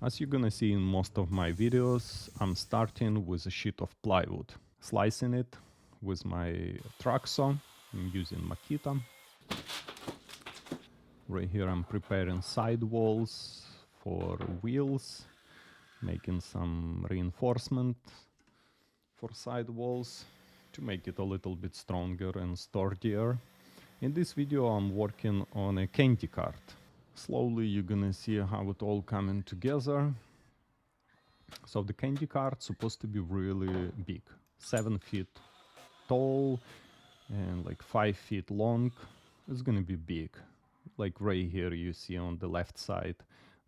As you're gonna see in most of my videos, I'm starting with a sheet of plywood, slicing it with my track saw. I'm using Makita. Right here I'm preparing side walls for wheels, making some reinforcement for side walls to make it a little bit stronger and sturdier. In this video I'm working on a candy cart. Slowly you're gonna see how it all coming together. So the candy cart supposed to be really big, 7 feet tall and like 5 feet long. It's gonna be big, like right here you see on the left side,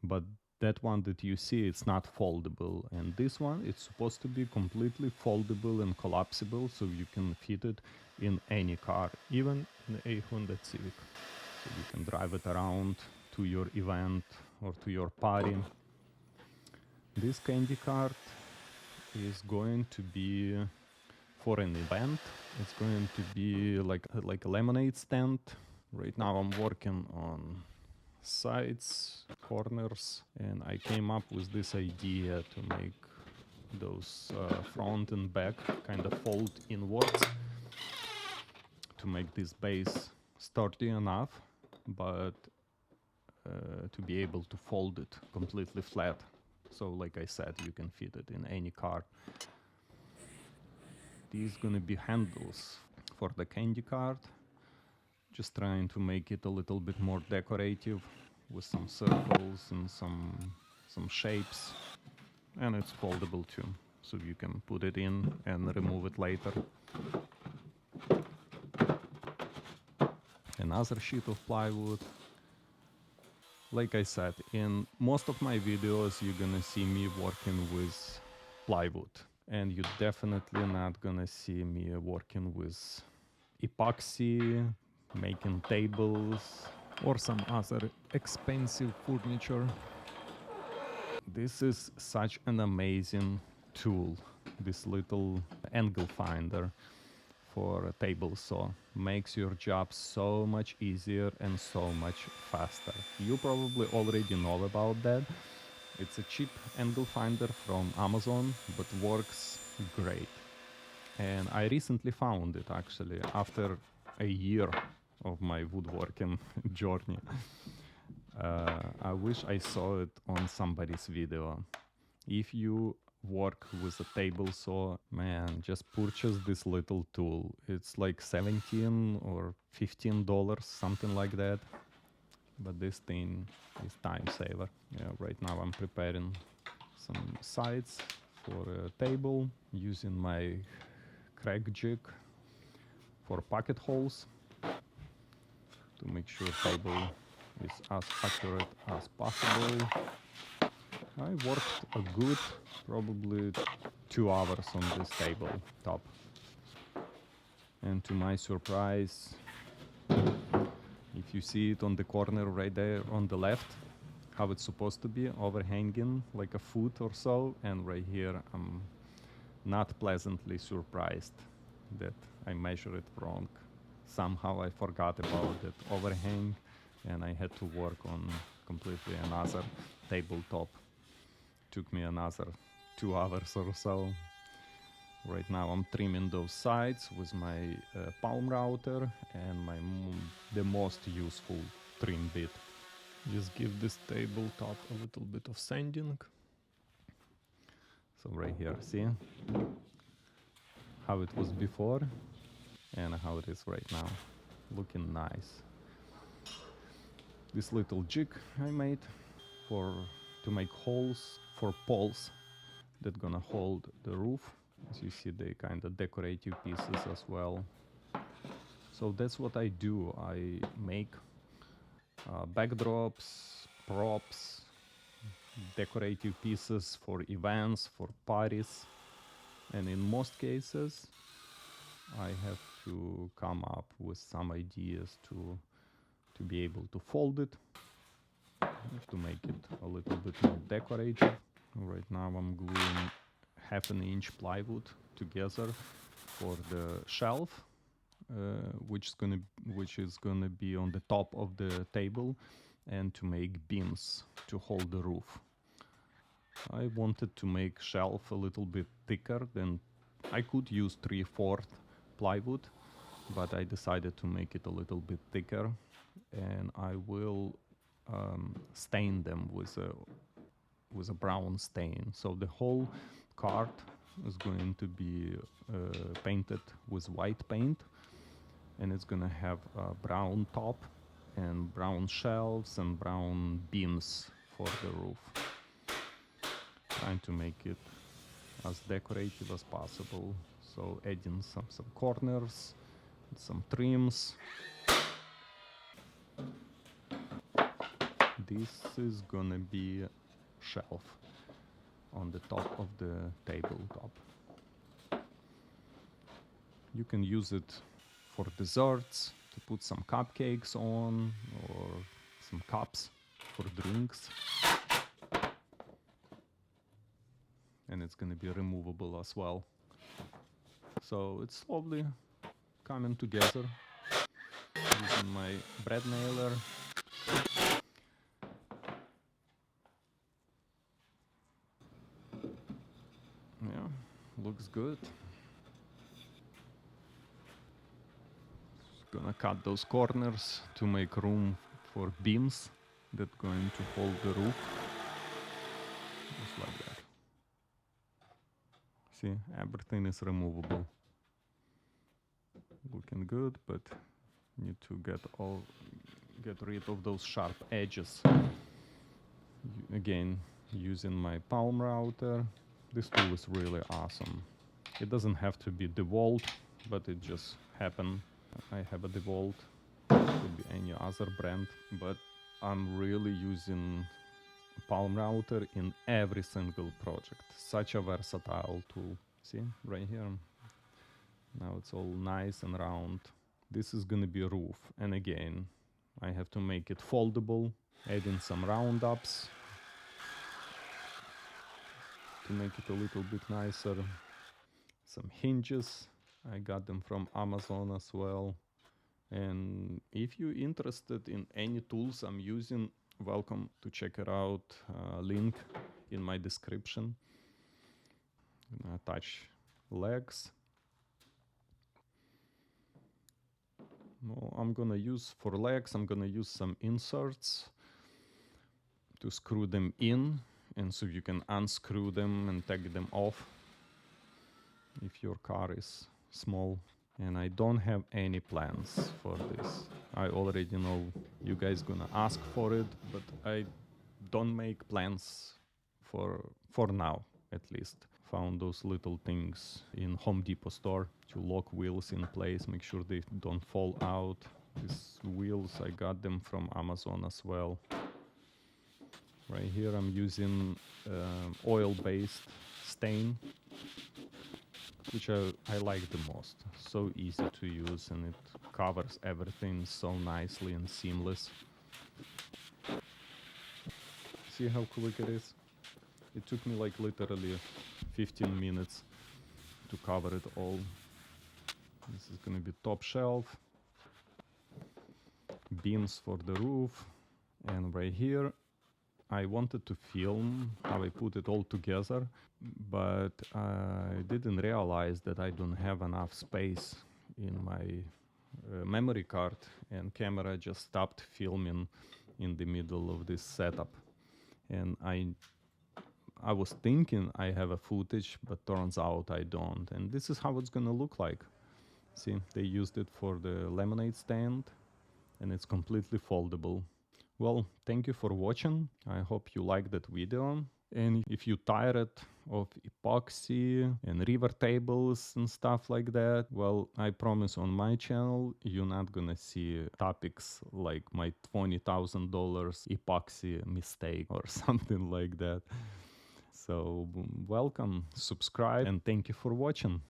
but that one that you see, it's not foldable, and this one, it's supposed to be completely foldable and collapsible, so you can fit it in any car, even in a Honda Civic. So you can drive it around to your event or to your party. This candy cart is going to be for an event. It's going to be like a lemonade stand. Right now I'm working on sides, corners, and I came up with this idea to make those front and back kind of fold inwards to make this base sturdy enough, but to be able to fold it completely flat. So like I said, you can fit it in any car. These gonna be handles for the candy cart. Just trying to make it a little bit more decorative with some circles and some shapes. And it's foldable too, so you can put it in and remove it later. Another sheet of plywood. Like I said, in most of my videos you're gonna see me working with plywood, and you're definitely not gonna see me working with epoxy, making tables, or some other expensive furniture. This is such an amazing tool, this little angle finder for a table saw. Makes your job so much easier and so much faster. You probably already know about that. It's a cheap angle finder from Amazon, but works great. And I recently found it actually after a year of my woodworking journey. I wish I saw it on somebody's video. If you work with a table saw, man, just purchase this little tool. It's like $17 or $15, something like that. But this thing is time saver. Yeah, right now I'm preparing some sides for a table using my crack jig for pocket holes to make sure table is as accurate as possible. I worked a good probably 2 hours on this table top, and to my surprise, if you see it on the corner right there on the left, how it's supposed to be overhanging like a foot or so, and right here I'm not pleasantly surprised that I measured it wrong. Somehow I forgot about that overhang and I had to work on completely another tabletop. Took me another 2 hours or so. Right now I'm trimming those sides with my palm router and the most useful trim bit. Just give this tabletop a little bit of sanding. So right here, see how it was before and how it is right now. Looking nice. This little jig I made to make holes for poles that gonna hold the roof. As you see, they kind of decorative pieces as well. So that's what I do. I make backdrops, props, decorative pieces for events, for parties, and in most cases I have to come up with some ideas to be able to fold it, to make it a little bit more decorative. Right now I'm gluing 1/2 inch plywood together for the shelf, which is gonna be on the top of the table, and to make beams to hold the roof. I wanted to make shelf a little bit thicker than I could use 3/4 plywood, but I decided to make it a little bit thicker, and I will stain them with a brown stain. So the whole cart is going to be painted with white paint, and it's gonna have a brown top and brown shelves and brown beams for the roof. Trying to make it as decorative as possible. So adding some corners, some trims. This is gonna be a shelf on the top of the tabletop. You can use it for desserts, to put some cupcakes on, or some cups for drinks. And it's gonna be removable as well. So it's slowly coming together. Using my bread nailer. Yeah, looks good. Just gonna cut those corners to make room for beams that going to hold the roof. Just like that. See, everything is removable. Looking good, but need to get rid of those sharp edges. Again, using my palm router. This tool is really awesome. It doesn't have to be DeWalt, but it just happened. I have a DeWalt. Could be any other brand, but I'm really using palm router in every single project. Such a versatile tool. See, right here. Now it's all nice and round. This is gonna be a roof, and again, I have to make it foldable, adding some round-ups to make it a little bit nicer. Some hinges, I got them from Amazon as well. And if you're interested in any tools I'm using, welcome to check it out. Link in my description. I'm gonna attach legs. I'm gonna use for legs, I'm gonna use some inserts to screw them in, and so you can unscrew them and take them off if your car is small. And I don't have any plans for this. I already know you guys gonna ask for it, but I don't make plans for now, at least. Found those little things in Home Depot store to lock wheels in place, make sure they don't fall out. These wheels, I got them from Amazon as well. Right here I'm using oil-based stain, which I like the most. So easy to use, and it covers everything so nicely and seamless. See how quick it is? It took me like literally 15 minutes to cover it all. This is gonna be top shelf, beams for the roof, and right here I wanted to film how I put it all together, but I didn't realize that I don't have enough space in my memory card, and camera just stopped filming in the middle of this setup. And I was thinking I have a footage, but turns out I don't. And this is how it's gonna look like. See, they used it for the lemonade stand, and it's completely foldable. Well, thank you for watching. I hope you liked that video. And if you're tired of epoxy and river tables and stuff like that, well, I promise on my channel, you're not gonna see topics like my $20,000 epoxy mistake or something like that. So welcome, subscribe, and thank you for watching.